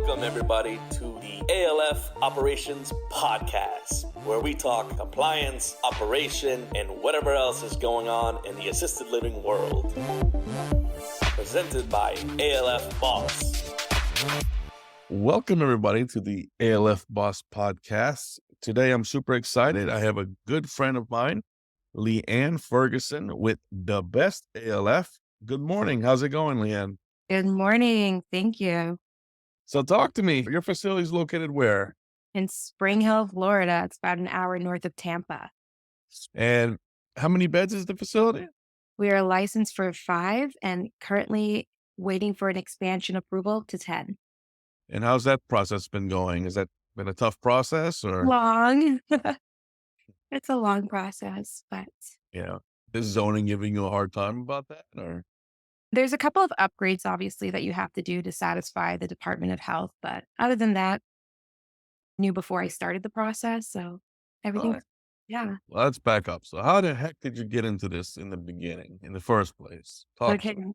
Welcome, everybody, to the ALF Operations Podcast, where we talk compliance, operation, and whatever else is going on in the assisted living world. Presented by ALF Boss. Welcome, everybody, to the ALF Boss Podcast. Today, I'm super excited. I have a good friend of mine, Leanne Ferguson, with the best ALF. Good morning. How's it going, Leanne? Good morning. Thank you. So talk to me. Your facility is located where? In Spring Hill, Florida. It's about an hour north of Tampa. And how many beds is the facility? We are licensed for 5 and currently waiting for an expansion approval to 10. And how's that process been going? Has that been a tough process or? Long. It's a long process, but Yeah. Is zoning giving you a hard time about that or? there's a couple of upgrades, obviously, that you have to do to satisfy the Department of Health. But other than that, knew before I started the process. So everything, Alright. yeah. Well, let's back up. So how the heck did you get into this in the beginning, in the first place? Talk to Okay. me.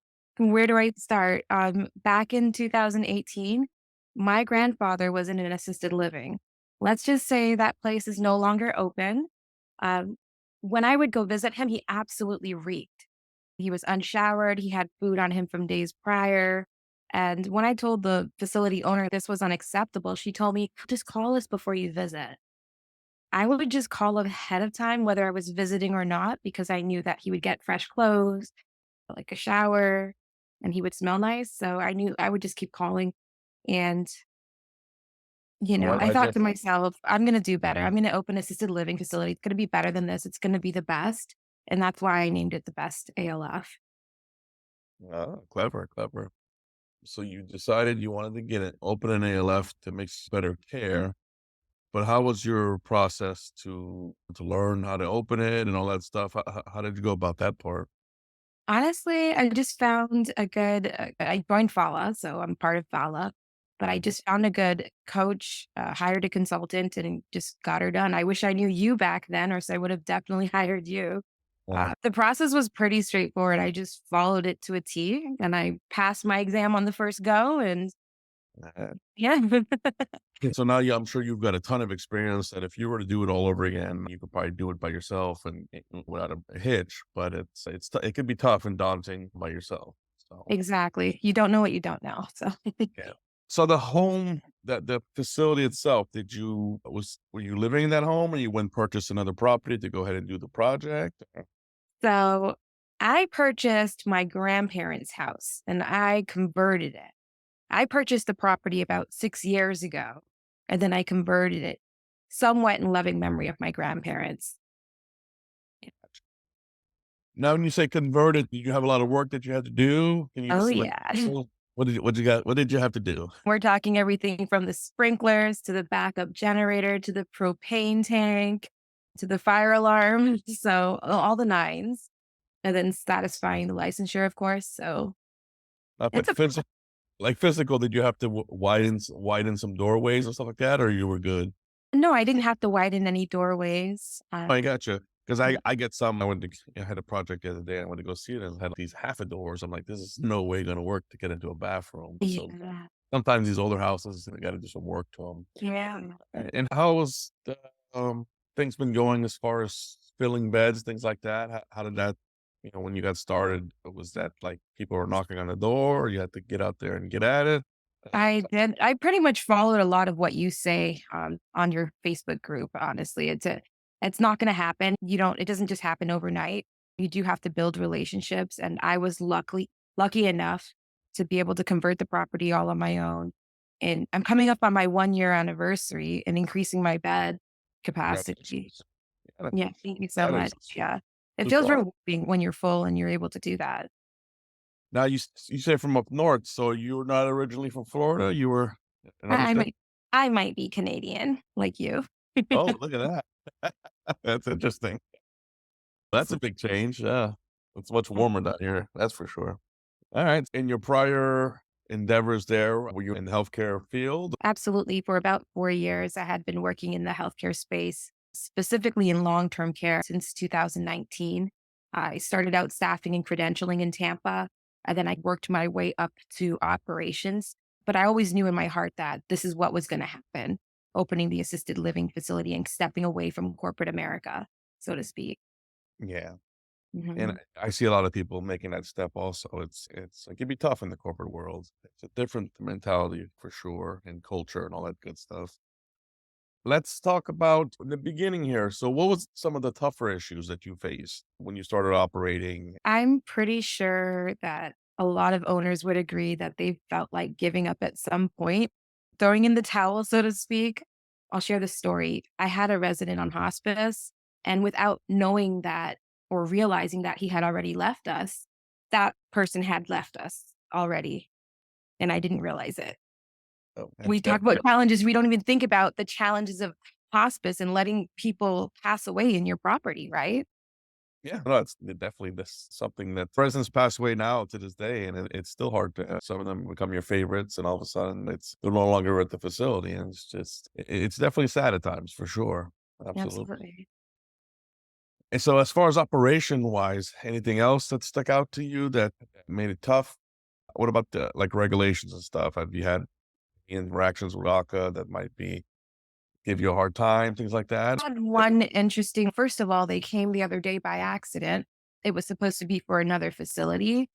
Where do I start? Back in 2018, my grandfather was in an assisted living. Let's just say that place is no longer open. When I would go visit him, he absolutely reeked. He was unshowered. He had food on him from days prior. And when I told the facility owner this was unacceptable, she told me, just call us before you visit. I would just call ahead of time, whether I was visiting or not, because I knew that he would get fresh clothes, like a shower, and he would smell nice. So I knew I would just keep calling. And, Well, I I thought just, to myself, I'm going to do better. I'm going to open an assisted living facility. It's going to be better than this. It's going to be the best. And that's why I named it the best ALF. clever. So you decided you wanted to get it, open an ALF to make better care. But how was your process to learn how to open it and all that stuff? How did you go about that part? Honestly, I just found a good, I joined FALA, so I'm part of FALA, but I just found a good coach, hired a consultant, and just got her done. I wish I knew you back then, or so I would have definitely hired you. Yeah. The process was pretty straightforward. I just followed it to a T, and I passed my exam on the first go, and Uh, yeah. So now, I'm sure you've got a ton of experience that if you were to do it all over again, you could probably do it by yourself and without a hitch. But it could be tough and daunting by yourself. So Exactly. You don't know what you don't know. So, yeah. So the home, the facility itself, were you living in that home, or you went purchase another property to go ahead and do the project? so I purchased my grandparents' house and I converted it. I purchased the property about 6 years ago, and then I converted it somewhat in loving memory of my grandparents. Now, when you say converted, did you have a lot of work that you had to do? Can you Oh, just yeah. what did you have to do? We're talking everything from the sprinklers to the backup generator to the propane tank to the fire alarm. So all the nines, and then satisfying the licensure, of course. So it's But a physical, did you have to widen some doorways or stuff like that, or you were good? no, I didn't have to widen any doorways. I gotcha. Because I get some. I had a project the other day. I went to go see it, and it had these half a doors. I'm like, this is no way going to work to get into a bathroom. So Yeah. sometimes these older houses, they got to do some work to them. Yeah. And how was the things been going as far as filling beds, things like that? How did that, when you got started, was that like people were knocking on the door, or you had to get out there and get at it? I did. I pretty much followed a lot of what you say on your Facebook group. Honestly, it's not going to happen. It doesn't just happen overnight. You do have to build relationships. And I was lucky enough to be able to convert the property all on my own. And I'm coming up on my 1 year anniversary and increasing my bed capacity. Congratulations. Yeah, Yeah. Thank you so that much. is Yeah. It super feels awesome. rewarding when you're full and you're able to do that. Now you say from up north, so you were not originally from Florida. You were another I state. might, I might be Canadian like you. Oh, look at that. That's interesting. That's a big change. Yeah. It's much warmer down here. That's for sure. All right. In your prior endeavors there, were you in the healthcare field? Absolutely. For about 4 years, I had been working in the healthcare space, specifically in long term care since 2019. I started out staffing and credentialing in Tampa, and then I worked my way up to operations. But I always knew in my heart that this is what was going to happen, opening the assisted living facility and stepping away from corporate America, so to speak. Yeah. And Mhm. I see a lot of people making that step also. It can be tough in the corporate world. It's a different mentality for sure, and culture and all that good stuff. Let's talk about the beginning here. So what was some of the tougher issues that you faced when you started operating? I'm pretty sure that a lot of owners would agree that they felt like giving up at some point, throwing in the towel, so to speak. I'll share the story. I had a resident on hospice, and without knowing that or realizing that he had already left us, that person had left us already, and I didn't realize it. Oh, We that talk about challenges, we don't even think about the challenges of hospice and letting people pass away in your property, right? yeah, no, it's definitely this something that presidents pass away now to this day, and it's still hard to have some of them become your favorites, and all of a sudden they're no longer at the facility, and it's definitely sad at times for sure. Absolutely. Absolutely. And so, as far as operation wise, anything else that stuck out to you that made it tough? What about the like regulations and stuff? Have you had interactions with ACA that might be give you a hard time, things like that? Had one interesting first of all, they came the other day by accident. It was supposed to be for another facility.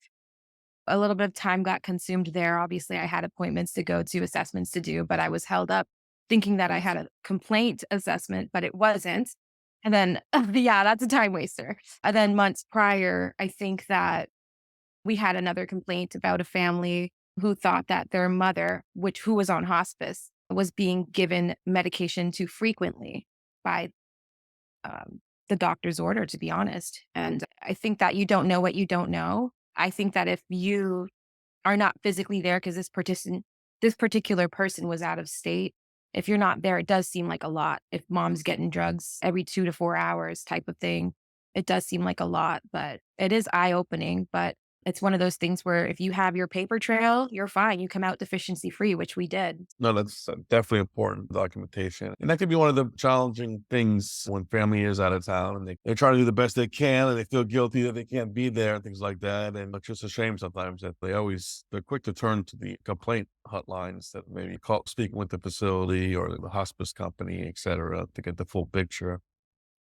A little bit of time got consumed there. Obviously, I had appointments to go to, assessments to do, but I was held up thinking that I had a complaint assessment, but it wasn't. And then, yeah, that's a time waster. And then months prior, I think that we had another complaint about a family who thought that their mother, who was on hospice, was being given medication too frequently by um, the doctor's order, to be honest. And I think that you don't know what you don't know. I think that if you are not physically there because this particular person was out of state, if you're not there, it does seem like a lot. If mom's getting drugs every 2 to 4 hours type of thing, it does seem like a lot, but it is eye opening. But it's one of those things where if you have your paper trail, you're fine. You come out deficiency free, which we did. No, that's definitely important documentation. And that can be one of the challenging things when family is out of town and they're trying to do the best they can and they feel guilty that they can't be there and things like that. And it's just a shame sometimes that they're quick to turn to the complaint hotlines that maybe speaking with the facility or the hospice company, et cetera, to get the full picture.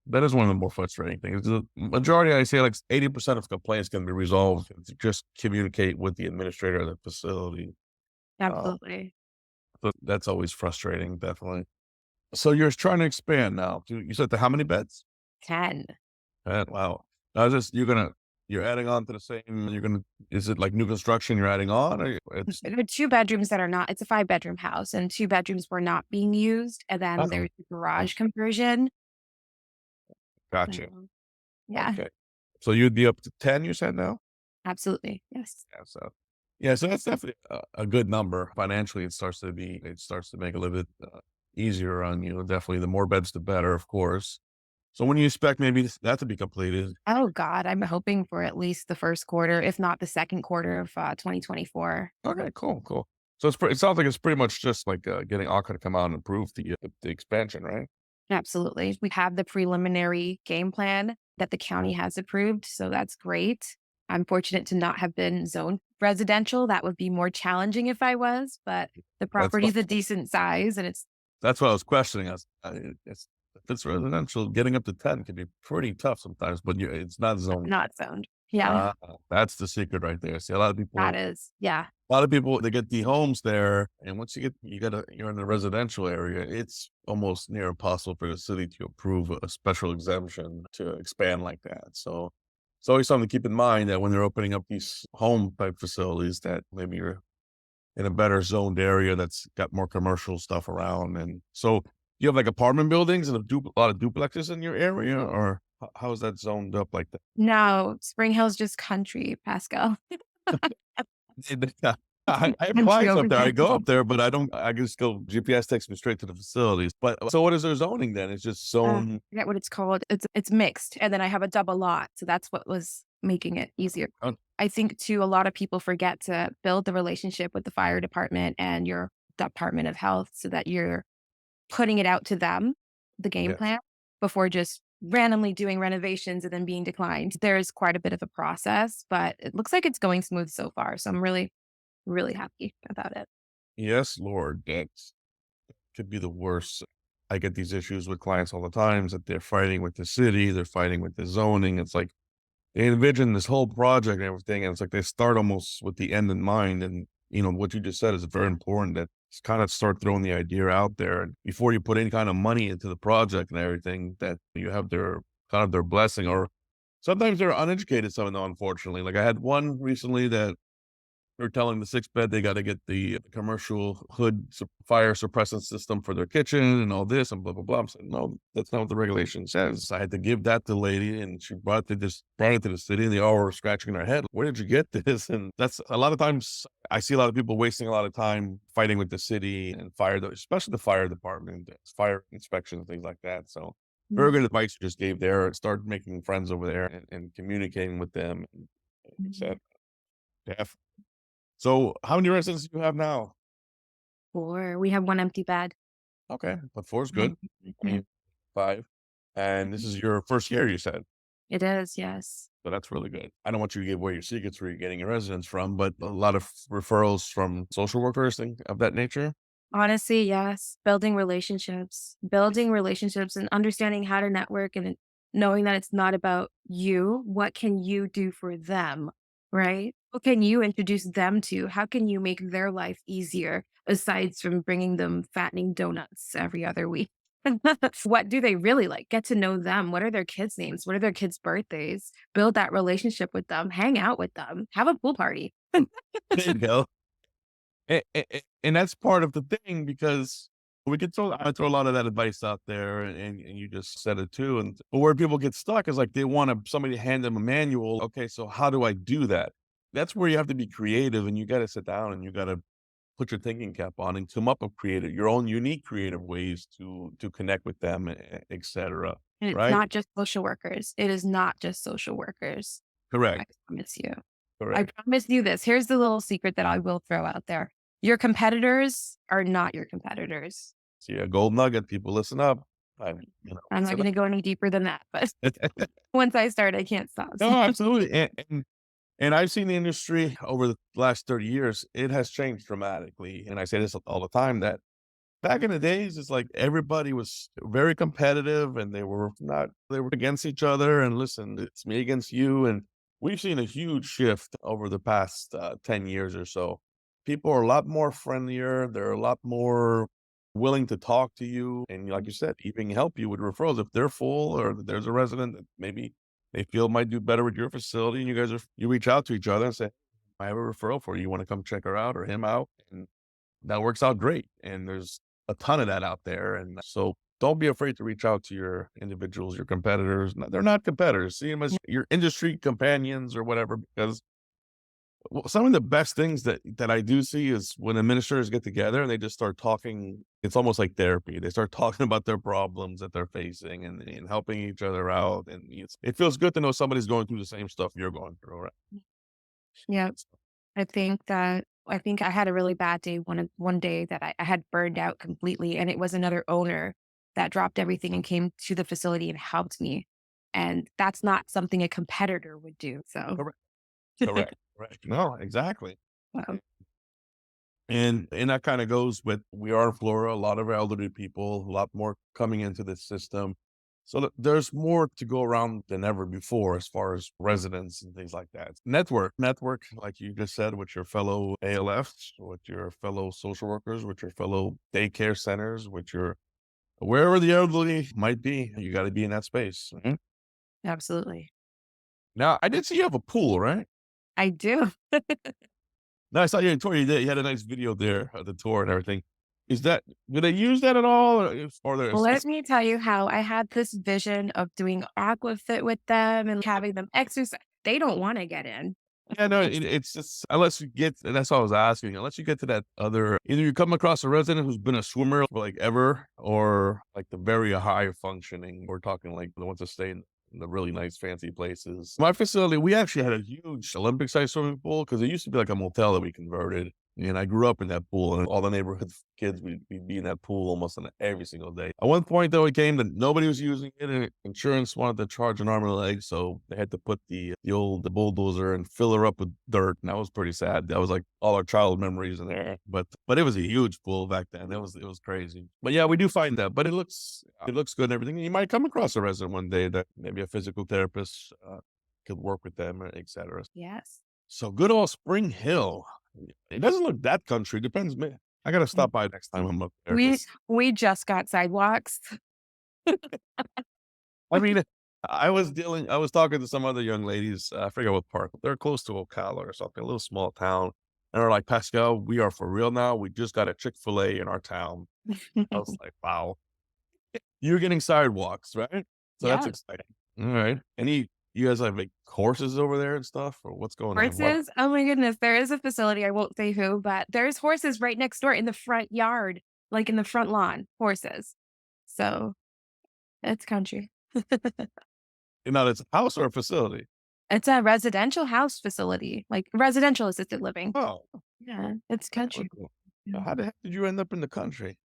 That is one of the more frustrating things. The majority, I say like 80% of complaints can be resolved if you just communicate with the administrator of the facility. Uh, Absolutely. but that's always frustrating, definitely. So you're trying to expand now. You said to how many beds? 10. Wow. Now is this you're adding on to the same is it like new construction you're adding on or it's There are 2 bedrooms that are not it's a 5-bedroom house, and 2 bedrooms were not being used, and then oh, there's the oh, garage conversion. gotcha. So, yeah, Okay. So you'd be up to 10, you said now? absolutely, yes. So that's definitely a good number. Financially, it starts to make a little bit easier on you. Definitely the more beds, the better, of course. So when you expect maybe that to be completed? Oh god, I'm hoping for at least the 1st quarter, if not the 2nd quarter of, 2024. Okay, cool. So it sounds like it's pretty much just like getting ARCA to come out and approve the expansion, right? Absolutely. We have the preliminary game plan that the county has approved, so that's great. I'm fortunate to not have been zoned residential. That would be more challenging if I was, but the That's what property is a decent size and it's that's what I was questioning. If it's residential, getting up to 10 can be pretty tough sometimes, but it's not zoned. not zoned. Yeah, Uh, that's the secret right there. See, that is. Yeah, a lot of people, they get the homes there, and once you're in the residential area, it's almost near impossible for the city to approve a special exemption to expand like that. So it's always something to keep in mind that when they're opening up these home type facilities, that maybe you're in a better zoned area that's got more commercial stuff around. And so you have like apartment buildings and a lot of duplexes in your area, or how is that zoned up like that? no, Spring Hill's just country, Pascal. Yeah. I have Country clients over up there. I there. go up there, but I can just go GPS takes me straight to the facilities. But so what is their zoning then? It's just I zone forget what it's called. It's mixed, and then I have a double lot, so that's what was making it easier. uh, I think too, a lot of people forget to build the relationship with the fire department and your Department of Health so that you're putting it out to them, the game yes. plan, before just randomly doing renovations and then being declined. There's quite a bit of a process, but it looks like it's going smooth so far. So I'm really, really happy about it. Yes, Lord, that could be the worst. I get these issues with clients all the times that they're fighting with the city, they're fighting with the zoning. It's like they envision this whole project and everything, and it's like they start almost with the end in mind. And what you just said is very important. That kind of start throwing the idea out there, and before you put any kind of money into the project and everything, that you have their kind of their blessing. Or sometimes they're uneducated. Some of them, unfortunately. Like I had one recently that they're telling the six bed they got to get the commercial hood fire suppressant system for their kitchen and all this and blah blah blah. I'm saying no, that's not what the regulation says. I had to give that to the lady, and she brought it to the city, and they all were scratching their head. Where did you get this? And that's a lot of times I see a lot of people wasting a lot of time fighting with the city and especially the fire department, fire inspection, things like that. So very Mm, good advice you just gave there. Start making friends over there and communicating with them. And, mhm. etc. So how many residents do you have now? Or we have one empty bed. Okay, but 4 is good. Mhm. I Yeah. mean, 5, and this Mhm. is your first year, you said, It is, yes. so that's really good. I don't want you to give away your secrets where you're getting your residents from, but a lot of referrals from social workers, things of that nature? Honestly, yes. Building relationships and understanding how to network and knowing that it's not about you. What can you do for them? Right? What can you introduce them to? How can you make their life easier aside from bringing them fattening donuts every other week? What do they really like? Get to know them. What are their kids' names? What are their kids' birthdays? Build that relationship with them, hang out with them, have a pool party. There you go. And that's part of the thing because I throw a lot of that advice out there, and you just said it too. And but where people get stuck is like they want somebody to hand them a manual. Okay, so how do I do that? That's where you have to be creative, and you got to sit down and you got to put your thinking cap on and come up with your own unique creative ways to connect with them, et cetera. And it's Right? not just social workers. It is not just social workers. I Correct. promise you. I Correct. promise you this. Here's the little secret that I will throw out there. Your competitors are not your competitors. See a gold nugget. People listen up. I'm not Listen going to go any deeper than that, but up. once I start, I can't stop. No, absolutely. And I've seen the industry over the last 30 years, it has changed dramatically. And I say this all the time that back in the days, it's like everybody was very competitive and they were against each other. And listen, it's me against you. And we've seen a huge shift over the past 10 years or so. People are a lot more friendlier. They're a lot more willing to talk to you. And like you said, even help you with referrals. If they're full or there's a resident that maybe they feel might do better with your facility and you reach out to each other and say, I have a referral for you. You want to come check her out or him out? And that works out great. And there's a ton of that out there. And so don't be afraid to reach out to your individuals, your competitors. No, they're not competitors. See them as your industry companions or whatever, because some of the best things that I do see is when administrators get together and they just start talking. It's almost like therapy. They start talking about their problems that they're facing and helping each other out. And it feels good to know somebody's going through the same stuff you're going through, right? Yeah. I think I had a really bad day one day that I had burned out completely, and it was another owner that dropped everything and came to the facility and helped me. And that's not something a competitor would do. So Correct. Correct. Correct. No, exactly. um, And that kind of goes with we are in Florida, a lot of elderly people, a lot more coming into the system. So there's more to go around than ever before as far as residents and things like that. Network, like you just said, with your fellow ALFs, with your fellow social workers, with your fellow daycare centers, with your wherever the elderly might be, you got to be in that space. Mhm. absolutely. Now, I did see you have a pool, right? I do. No, I saw you tour. You had a nice video there of the tour and everything. Is that do they use that at all, or there's Let me tell you how I had this vision of doing aquafit with them and having them exercise. They don't want to get in. yeah, no, It's it's just unless you get and that's what I was asking, unless you get to that other either you come across a resident who's been a swimmer for, like, ever, or, like, the very high functioning, we're talking, like, the ones that stay in the really nice fancy places. My facility, we actually had a huge Olympic-sized swimming pool because it used to be like a motel that we converted. And I grew up in that pool, and all the neighborhood kids, we'd be in that pool almost on every single day. At one point, though, it came that nobody was using it, and insurance wanted to charge an arm and a leg, so they had to put the old bulldozer and fill her up with dirt, and that was pretty sad. That was like all our childhood memories in there. But it was a huge pool back then. It was crazy. But yeah, we do find that. But it looks good and everything. And you might come across a resident one day that maybe a physical therapist could work with them, etc. Yes. So good old Spring Hill. It doesn't look that country. Depends, man. I gotta stop by next time I'm up there. We we just got sidewalks. I mean, I was talking to some other young ladies. I forget what park. They're close to Ocala or something, a little small town. And they're like, Pascal, we are for real now. We just got a Chick-fil-A in our town. I was like, wow, you're getting sidewalks, right? So that's Yeah. exciting. All right. You guys have like horses over there and stuff, or what's going on? Horses? Oh my goodness. There is a facility, I won't say who, but there's horses right next door in the front yard, like in the front lawn, horses. So it's country. Now, it's a house or a facility? It's a residential house facility, like residential assisted living. Oh, Yeah, it's well, country. cool. Yeah. How the heck did you end up in the country?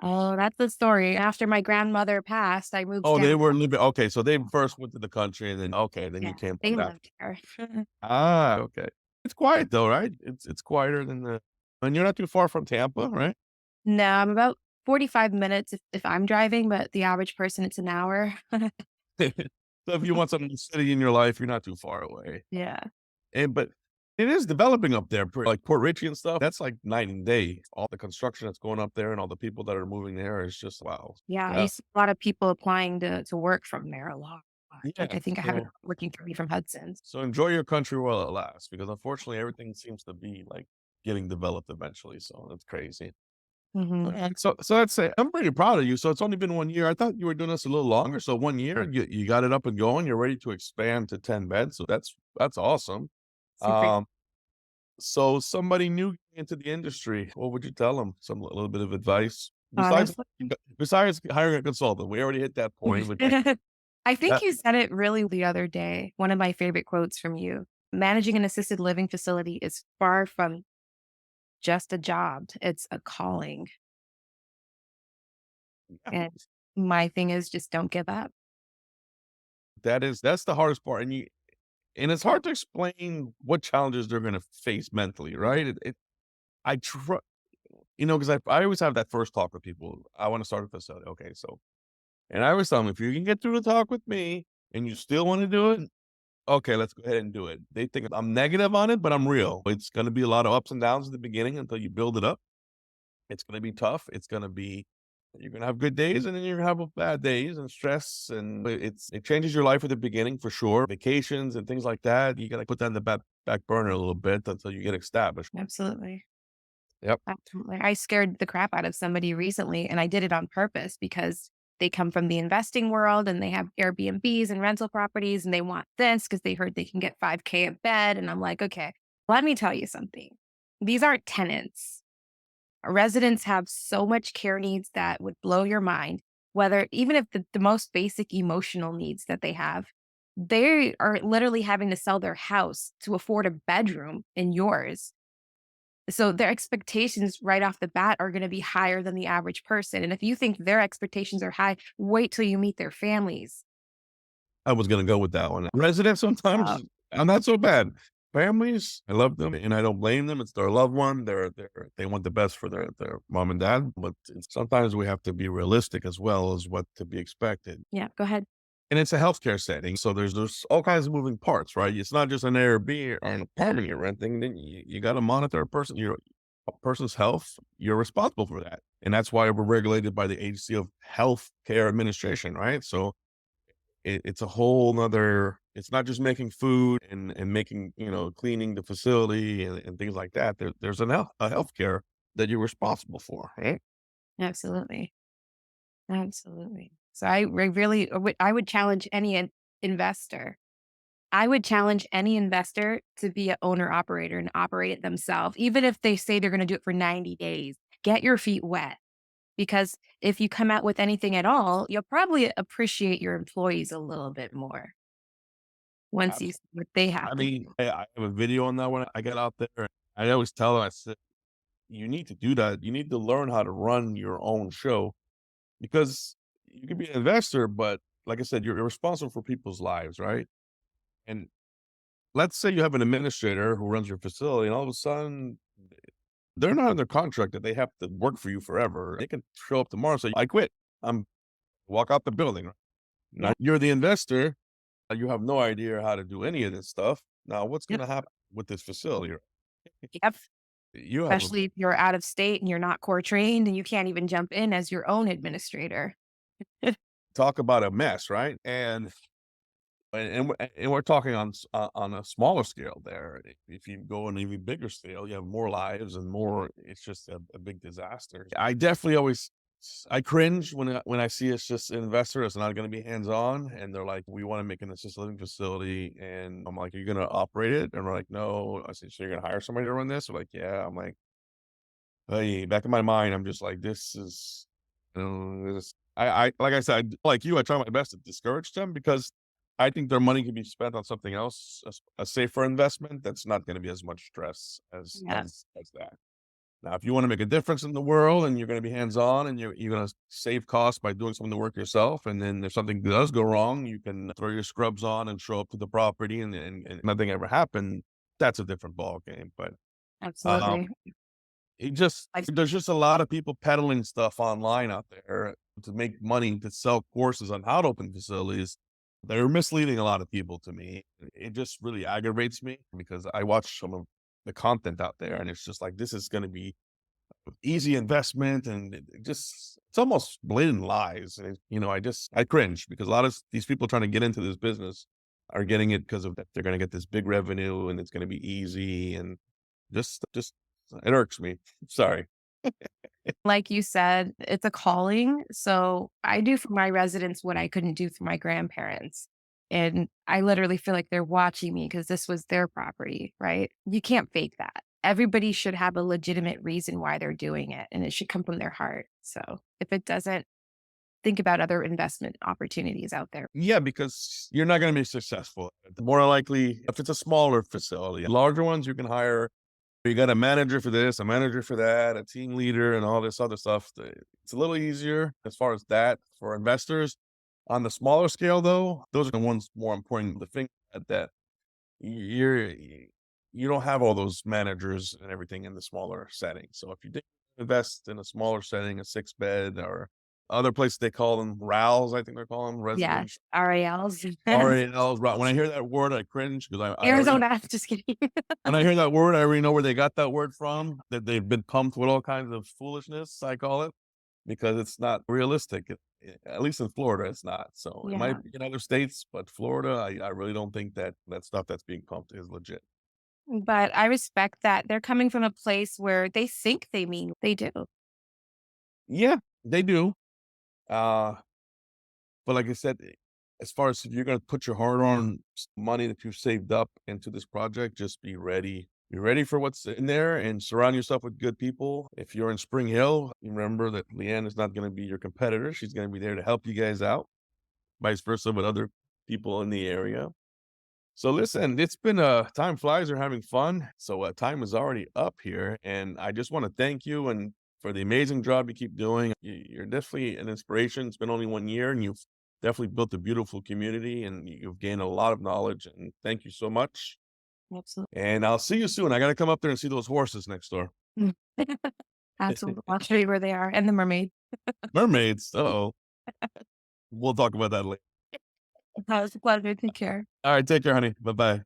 Oh, that's the story. After my grandmother passed, I moved Oh, they down. were living okay, so they first went to the country and then then you Yeah, came they on back. lived here. Okay. It's quiet though, right? It's quieter than the and you're not too far from Tampa, right? No, I'm about 45 minutes if I'm driving, but the average person, it's an hour. So if you want some city in your life, you're not too far away. Yeah. But it is developing up there, like Port Richey and stuff. That's like night and day. All the construction that's going up there and all the people that are moving there is just wow. Yeah, I Yeah. see a lot of people applying to work from there a lot. Like, Yeah. I think I have it So working for me from Hudson's. so enjoy your country while it lasts, because unfortunately everything seems to be like getting developed eventually. So that's crazy. Mhm. And so that's it. I'm pretty proud of you. So it's only been 1 year. I thought you were doing this a little longer. So 1 year, you got it up and going. You're ready to expand to 10 beds. So that's awesome. Super. Um, so somebody new into the industry, what would you tell them? A little bit of advice Honestly. besides hiring a consultant. We already hit that point. But I think that, you said it really the other day. One of my favorite quotes from you. Managing an assisted living facility is far from just a job. It's a calling. And my thing is just don't give up. that's the hardest part, and it's hard to explain what challenges they're going to face mentally, right? I try, because I always have that first talk with people. I want to start a facility. Okay, so, and I always tell them, if you can get through the talk with me and you still want to do it, okay, let's go ahead and do it. They think I'm negative on it, but I'm real. It's going to be a lot of ups and downs at the beginning until you build it up. It's going to be tough. You're going to have good days and then you're going to have bad days and stress. And it changes your life at the beginning for sure. Vacations and things like that. You got to put that in the back burner a little bit until you get established. Absolutely. Yep. Absolutely. I scared the crap out of somebody recently, and I did it on purpose because they come from the investing world and they have Airbnbs and rental properties and they want this because they heard they can get 5K a bed. And I'm like, okay, let me tell you something. These aren't tenants. Residents have so much care needs that would blow your mind, whether even if the most basic emotional needs that they are literally having to sell their house to afford a bedroom in yours. So their expectations right off the bat are going to be higher than the average person. And if you think their expectations are high, wait till you meet their families. I was going to go with that one. Residents Uh, sometimes, I'm not so bad. Families, I love them and I don't blame them. It's their loved one. They want the best for their mom and dad. But sometimes we have to be realistic as well as what to be expected. yeah, go ahead. And it's a healthcare setting. So there's all kinds of moving parts, right? It's not just an Airbnb or an apartment you're renting. Then you got to monitor a person's health. You're responsible for that. And that's why we're regulated by the Agency of Health Care Administration, right? So it's a whole nother, it's not just making food and making, cleaning the facility and things like that. There's a healthcare that you're responsible for, right? Absolutely. Absolutely. So I would challenge any investor. I would challenge any investor to be an owner operator and operate it themselves, even if they say they're going to do it for 90 days. Get your feet wet. Because if you come out with anything at all, you'll probably appreciate your employees a little bit more once you see what they have I to mean, do. I have a video on that one. I got out there. I always tell them, I said, you need to do that. You need to learn how to run your own show because you can be an investor, but like I said, you're responsible for people's lives, right? And let's say you have an administrator who runs your facility, and all of a sudden they're not under contract that they have to work for you forever. They can show up tomorrow and say, I quit. I'm walk out the building. Right? Yeah. Now you're the investor. You have no idea how to do any of this stuff. Now, what's going Yep. to happen with this facility? Yep. You have a Especially if you're out of state and you're not core trained and you can't even jump in as your own administrator. talk about a mess, right? And we're talking on a smaller scale there. If you go on an even bigger scale, you have more lives and more. It's just a big disaster. I definitely always I cringe when I see it's just an investor that's not going to be hands on, and they're like, "We want to make an assisted living facility," and I'm like, "Are you going to operate it?" And we're like, "No." I said, "So you're going to hire somebody to run this?" They're like, "Yeah." I'm like, "Hey," back in my mind, I'm just like, "This is." This, I like I said, like you, I try my best to discourage them because I think their money can be spent on something else, a safer investment that's not going to be as much stress as Yeah, that. Now, if you want to make a difference in the world and you're going to be hands on and you're going to save costs by doing some of the work yourself, and then if something does go wrong, you can throw your scrubs on and show up to the property and nothing ever happened. That's a different ball game. But um, absolutely. it just Like, there's just a lot of people peddling stuff online out there to make money to sell courses on how to open facilities. They're misleading a lot of people to me. It just really aggravates me because I watch some of the content out there and it's just like this is going to be easy investment and it's almost blatant lies. And I cringe because a lot of these people trying to get into this business are getting it because of that they're going to get this big revenue and it's going to be easy and just it irks me. Sorry. like you said, it's a calling. So I do for my residents what I couldn't do for my grandparents. And I literally feel like they're watching me because this was their property, right? You can't fake that. Everybody should have a legitimate reason why they're doing it, and it should come from their heart. So if it doesn't, think about other investment opportunities out there. Yeah, because you're not going to be successful. More likely, if it's a smaller facility, larger ones you can hire. You got a manager for this, a manager for that, a team leader, and all this other stuff. It's a little easier as far as that for investors. On the smaller scale, though, those are the ones more important to think that you're you don't have all those managers and everything in the smaller setting. So if you did invest in a smaller setting, a 6 bed or other places they call them RALs, I think they're calling them Yeah, residential RALs. RALs. Right. When I hear that word, I cringe because I already Arizona, just kidding. when I hear that word, I already know where they got that word from. That they've been pumped with all kinds of foolishness. I call it because it's not realistic. At least in Florida, it's not. So it Yeah. might be in other states, but Florida, I really don't think that stuff that's being pumped is legit. But I respect that they're coming from a place where they think they mean they do. Yeah, they do. Uh, but like I said, as far as if you're going to put your hard-earned money that you've saved up into this project, just be ready. Be ready for what's in there and surround yourself with good people. If you're in Spring Hill, you remember that Leanne is not going to be your competitor. She's going to be there to help you guys out, vice versa with other people in the area. So listen, it's been time flies. We're having fun. So time is already up here, and I just want to thank you and for the amazing job you keep doing. You're definitely an inspiration. It's been only 1 year, and you've definitely built a beautiful community, and you've gained a lot of knowledge. And thank you so much. Absolutely. And I'll see you soon. I got to come up there and see those horses next door. Absolutely. I'll show you where they are and the mermaid. Mermaids. Oh, we'll talk about that later. That was a pleasure. Take care. All right, take care, honey. Bye bye.